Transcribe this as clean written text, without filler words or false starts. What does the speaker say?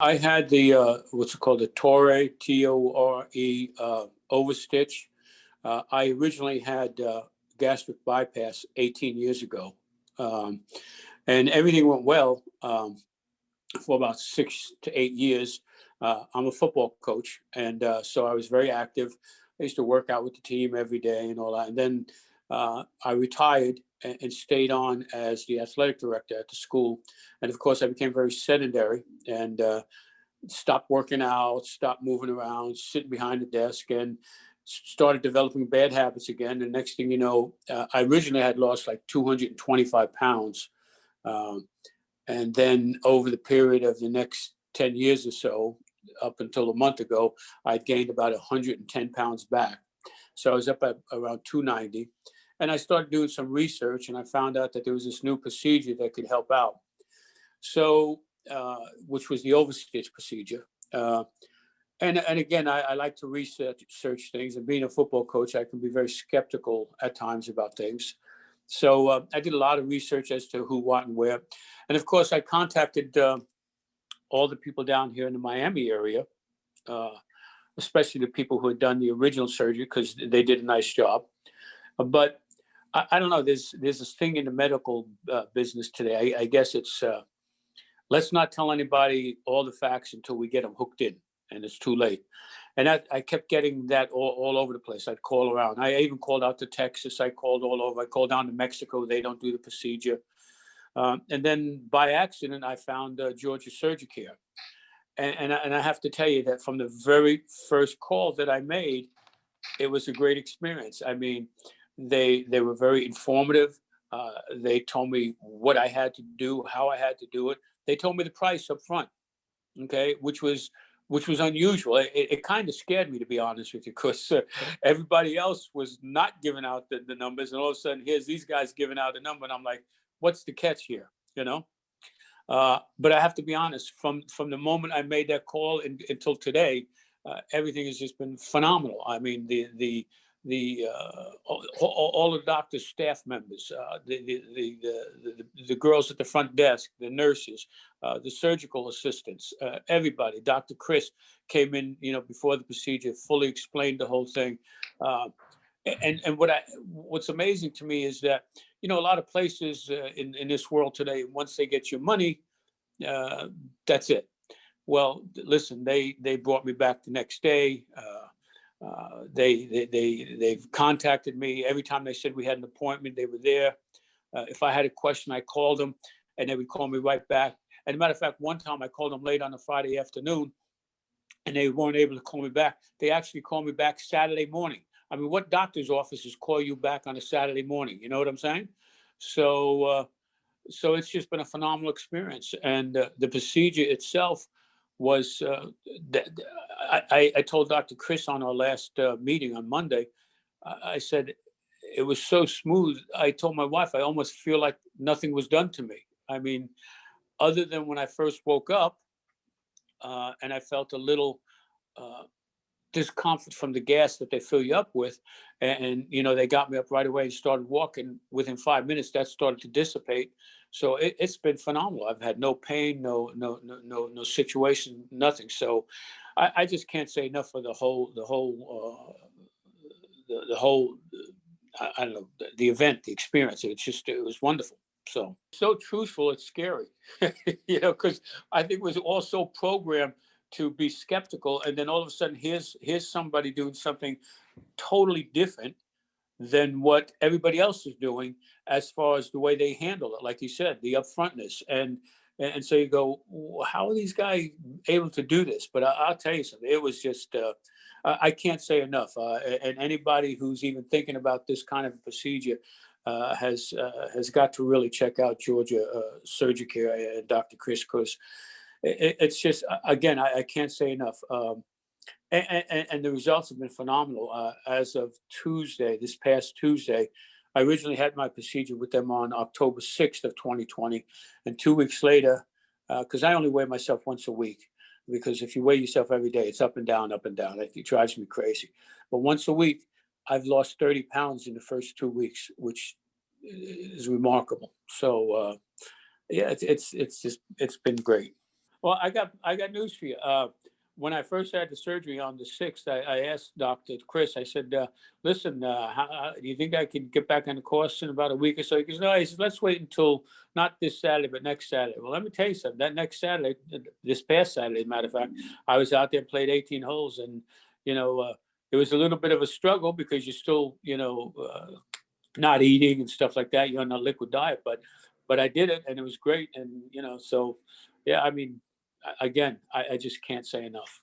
I had the what's it called, the TORe, TORE Overstitch. I originally had gastric bypass 18 years ago, um, and everything went well for about 6 to 8 years. I'm a football coach, and so I was very active. I used to work out with the team every day and all that. And then I retired and stayed on as the athletic director at the school. And of course, I became very sedentary and stopped working out, stopped moving around, sitting behind the desk, and started developing bad habits again. And next thing you know, I originally had lost like 225 pounds. Um, and then over the period of the next 10 years or so, up until a month ago, I'd gained about 110 pounds back. So I was up at around 290. And I started doing some research, and I found out that there was this new procedure that could help out. So, which was the Overstitch procedure. And again, I like to research things. And being a football coach, I can be very skeptical at times about things. So I did a lot of research as to who, what, and where. And of course, I contacted all the people down here in the Miami area, especially the people who had done the original surgery, because they did a nice job. But I don't know, there's this thing in the medical business today. I guess it's, let's not tell anybody all the facts until we get them hooked in, and it's too late. And I kept getting that all over the place. I'd call around. I even called out to Texas. I called all over. I called down to Mexico. They don't do the procedure. And then by accident, I found Georgia Surgicare. And I have to tell you that from the very first call that I made, it was a great experience. I mean, they were very informative. They told me what I had to do, how I had to do it. They told me the price up front, okay, which was unusual. It kind of scared me, to be honest with you, because everybody else was not giving out the numbers, and all of a sudden, here's these guys giving out a number, and I'm like, what's the catch here, you know? But I have to be honest, from the moment I made that call until today, everything has just been phenomenal. I mean, all the doctors, staff members, the girls at the front desk, the nurses, the surgical assistants, everybody. Dr. Chris came in, before the procedure, fully explained the whole thing. And what's amazing to me is that, a lot of places in this world today, once they get your money, that's it. Well, listen, they brought me back the next day. They've contacted me every time they said we had an appointment. They were there. If I had a question, I called them, and they would call me right back. And as a matter of fact, one time I called them late on a Friday afternoon, and they weren't able to call me back. They actually called me back Saturday morning. I mean, what doctor's offices call you back on a Saturday morning? You know what I'm saying? So it's just been a phenomenal experience. And the procedure itself was, I told Dr. Chris on our last meeting on Monday, I said, it was so smooth. I told my wife, I almost feel like nothing was done to me. I mean, other than when I first woke up and I felt a little discomfort from the gas that they fill you up with. And they got me up right away and started walking. Within 5 minutes, that started to dissipate. So it's been phenomenal. I've had no pain, no situation, nothing. So I just can't say enough for the whole I don't know, the event, the experience. It was wonderful. So truthful, it's scary, because I think it was all so programmed to be skeptical, and then all of a sudden, here's somebody doing something totally different than what everybody else is doing, as far as the way they handle it. Like you said, the upfrontness, and so you go, how are these guys able to do this? But I'll tell you something. It was just I can't say enough. And anybody who's even thinking about this kind of procedure has got to really check out Georgia Surgicare and Dr. Chris, because it's just, again, I can't say enough. And the results have been phenomenal. As of this past Tuesday, I originally had my procedure with them on October 6th of 2020. And 2 weeks later, because I only weigh myself once a week, because if you weigh yourself every day, it's up and down, up and down. It drives me crazy. But once a week, I've lost 30 pounds in the first 2 weeks, which is remarkable. So, yeah, it's been great. Well, I got news for you. When I first had the surgery on the 6th, I asked Dr. Chris, I said, listen, do you think I can get back on the course in about a week or so? He goes, no, he said, let's wait until not this Saturday, but next Saturday. Well, let me tell you something. That next Saturday, this past Saturday, as a matter of fact, I was out there, played 18 holes, and, it was a little bit of a struggle because you're still, not eating and stuff like that. You're on a liquid diet, but I did it and it was great. And, so, yeah, I mean, again, I just can't say enough.